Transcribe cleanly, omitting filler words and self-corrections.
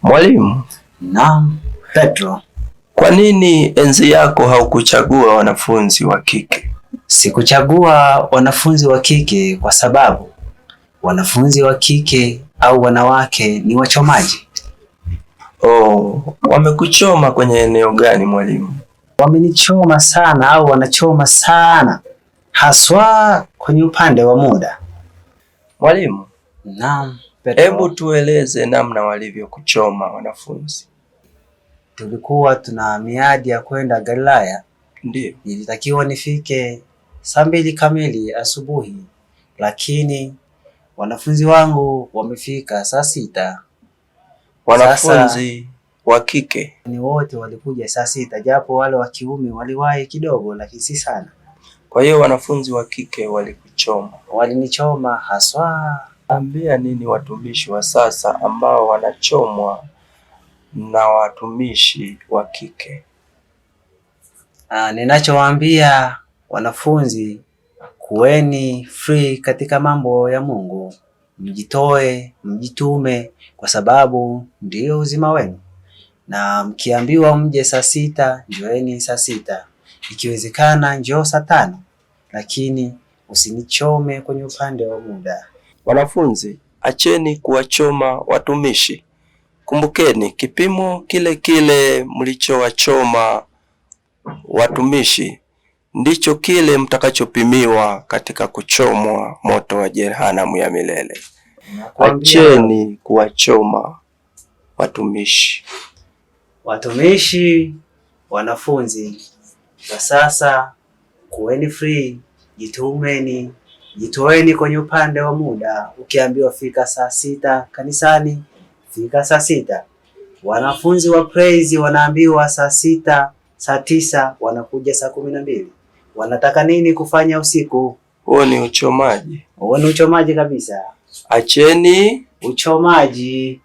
Mwalimu. Naam, Petro. Kwa nini enzi yako haukuchagua wanafunzi wa kike? Sikuchagua wanafunzi wa kike kwa sababu wanafunzi wa kike au wanawake ni wachomaji. Oh, wamekuchoma kwenye eneo gani mwalimu? Wamenichoma sana au wanachoma sana, haswa kwenye upande wa muda. Mwalimu. Naam, Petro. Hebu tueleze namna walivyokuchoma wanafunzi. Tulikuwa tuna miadi ya kwenda Galilaya. Ndio. Nilitakiwa nifike 2:00 kamili asubuhi, lakini wanafunzi wangu wamefika 6:00. Wanafunzi wa kike ni wote walikuja 6:00, japo wale wa kiume waliwahi kidogo, lakini si sana. Kwa hiyo wanafunzi wa kike walikuchoma. Walinichoma haswa. Ambia nini watumishi wa sasa ambao wanachomwa na watumishi wa kike? Ninachowaambia wanafunzi, kuweni free katika mambo ya Mungu. Mjitoe, mjitume, kwa sababu ndio uzima wenu. Na mkiambiwa mje 6:00, njoeni 6:00. Ikiwezekana njoo 5:00, lakini usinichome kwenye upande wa muda. Wanafunzi, acheni kuwachoma watumishi. Kumbukeni kipimo kile kile mlichowachoma watumishi ndicho kile mtakachopimiwa katika kuchomwa moto wa jehanamu ya milele. Acheni kuwachoma watumishi. Watumishi, wanafunzi, kwa sasa kuweni free, jitumeni, jitoeni kwenye upande wa muda. Ukiambiwa fika 6:00 kanisani, fika 6:00. Wanafunzi wa praise wanaambiwa 6:00, 9:00, wanakuja 12:00. Wanataka nini kufanya usiku? Huo ni uchomaji. Huo ni uchomaji kabisa. Acheni uchomaji.